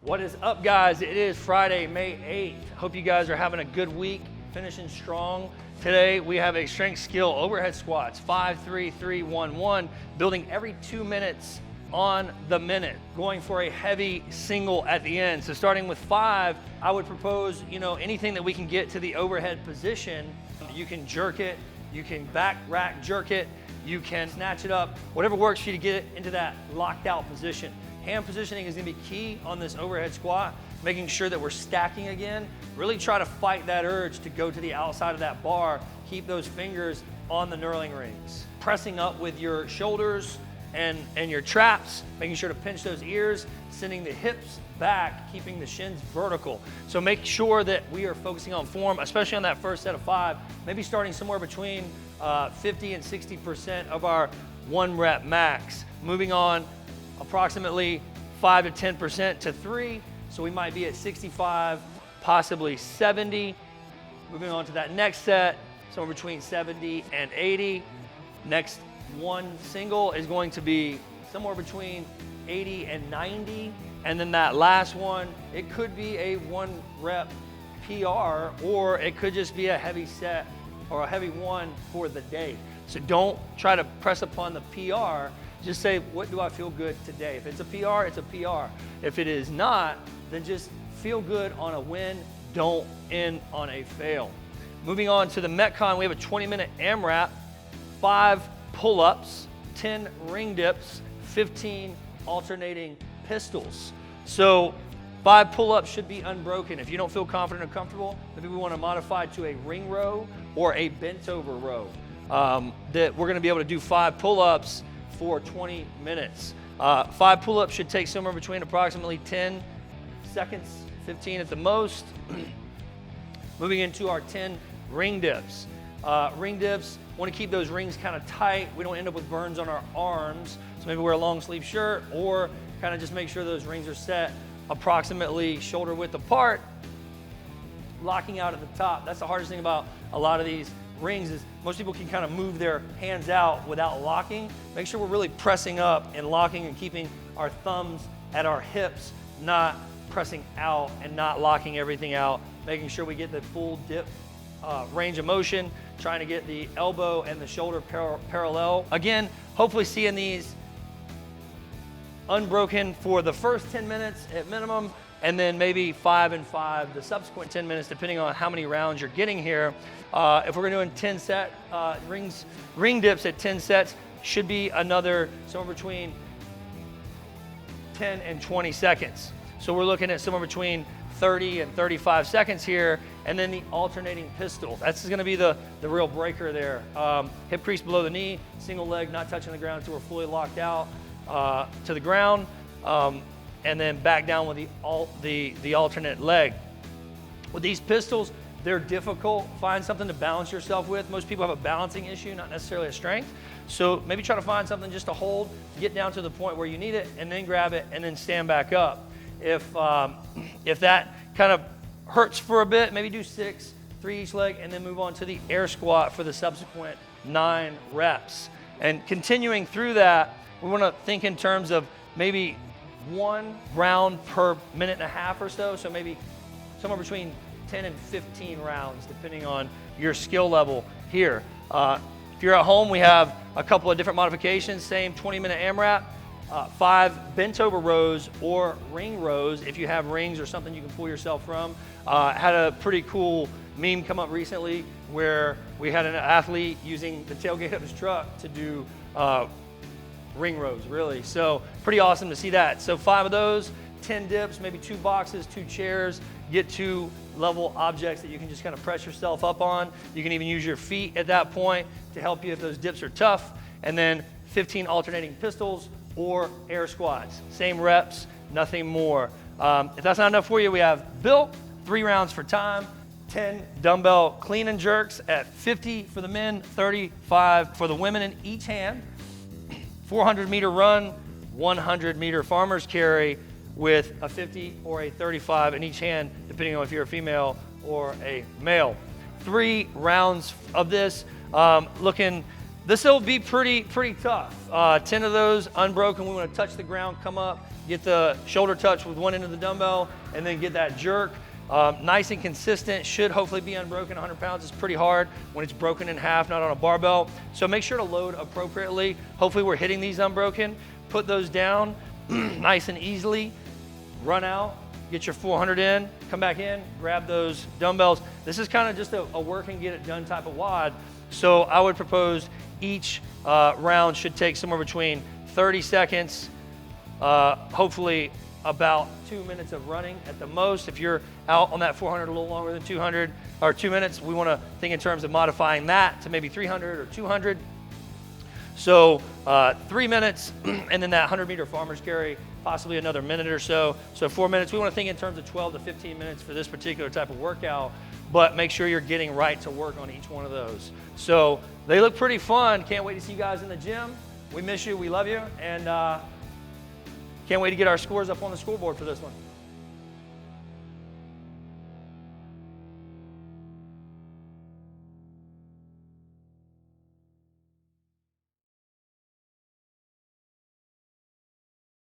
What is up, guys? It is Friday, May 8th. Hope you guys are having a good week, finishing strong. Today we have a strength skill overhead squats, 5, 3, 3, 1, 1, building every 2 minutes on the minute, going for a heavy single at the end. So starting with 5, I would propose, anything that we can get to the overhead position. You can jerk it, you can back rack jerk it, you can snatch it up, whatever works for you to get it into that locked out position. Hand positioning is gonna be key on this overhead squat, making sure that we're stacking again. Really try to fight that urge to go to the outside of that bar. Keep those fingers on the knurling rings. Pressing up with your shoulders and your traps, making sure to pinch those ears, sending the hips back, keeping the shins vertical. So make sure that we are focusing on form, especially on that first set of 5, maybe starting somewhere between 50 and 60% of our 1 rep max. Moving on, approximately 5 to 10% to 3. So we might be at 65, possibly 70. Moving on to that next set, somewhere between 70 and 80. Next one single is going to be somewhere between 80 and 90. And then that last one, it could be a 1 rep PR, or it could just be a heavy set or a heavy one for the day. So don't try to press upon the PR. Just say, what do I feel good today? If it's a PR, it's a PR. If it is not, then just feel good on a win. Don't end on a fail. Moving on to the Metcon, we have a 20-minute AMRAP, 5 pull-ups, 10 ring dips, 15 alternating pistols. So 5 pull-ups should be unbroken. If you don't feel confident or comfortable, maybe we want to modify to a ring row or a bent over row. That we're going to be able to do 5 pull-ups for 20 minutes. 5 pull-ups should take somewhere between approximately 10 seconds, 15 at the most. Moving into our 10 ring dips. Ring dips, want to keep those rings kind of tight. We don't end up with burns on our arms. So maybe wear a long sleeve shirt, or kind of just make sure those rings are set approximately shoulder width apart, locking out at the top. That's the hardest thing about a lot of these rings is most people can kind of move their hands out without locking. Make sure we're really pressing up and locking and keeping our thumbs at our hips, not pressing out and not locking everything out, making sure we get the full dip range of motion, trying to get the elbow and the shoulder parallel. Again, hopefully seeing these unbroken for the first 10 minutes at minimum, and then maybe 5 and 5 the subsequent 10 minutes, depending on how many rounds you're getting here. If we're doing 10 set ring dips at 10 sets, should be another somewhere between 10 and 20 seconds. So we're looking at somewhere between 30 and 35 seconds here, and then the alternating pistol. That's gonna be the real breaker there. Hip crease below the knee, single leg not touching the ground until we're fully locked out to the ground, and then back down with the alternate leg. With these pistols, they're difficult. Find something to balance yourself with. Most people have a balancing issue, not necessarily a strength. So maybe try to find something just to hold, get down to the point where you need it, and then grab it, and then stand back up. If that kind of hurts for a bit, maybe do 6, 3 each leg, and then move on to the air squat for the subsequent 9 reps. And continuing through that, we want to think in terms of maybe 1 round per minute and a half or so. So maybe somewhere between 10 and 15 rounds, depending on your skill level here. If you're at home, we have a couple of different modifications. Same 20-minute AMRAP, 5 bent over rows or ring rows. If you have rings or something you can pull yourself from. Had a pretty cool meme come up recently where we had an athlete using the tailgate of his truck to do ring rows, really. So pretty awesome to see that. So 5 of those, 10 dips, maybe 2 boxes, 2 chairs, get 2 level objects that you can just kind of press yourself up on. You can even use your feet at that point to help you if those dips are tough. And then 15 alternating pistols or air squats. Same reps, nothing more. If that's not enough for you, we have built 3 rounds for time, 10 dumbbell clean and jerks at 50 for the men, 35 for the women in each hand, 400-meter run, 100-meter farmer's carry with a 50 or a 35 in each hand, depending on if you're a female or a male. 3 rounds of this, looking This will be pretty tough. 10 of those unbroken. We want to touch the ground, come up, get the shoulder touch with one end of the dumbbell, and then get that jerk. Nice and consistent, should hopefully be unbroken. 100 pounds is pretty hard when it's broken in half, not on a barbell. So make sure to load appropriately. Hopefully we're hitting these unbroken. Put those down nice and easily. Run out, get your 400 in, come back in, grab those dumbbells. This is kind of just a work and get it done type of WOD. So I would propose each round should take somewhere between 30 seconds, hopefully about 2 minutes of running at the most. If you're out on that 400 a little longer than 200 or 2 minutes, we want to think in terms of modifying that to maybe 300 or 200. So 3 minutes, and then that 100-meter farmer's carry, possibly another minute or so. So 4 minutes. We want to think in terms of 12 to 15 minutes for this particular type of workout, but make sure you're getting right to work on each one of those. So they look pretty fun. Can't wait to see you guys in the gym. We miss you, we love you, and can't wait to get our scores up on the scoreboard for this one.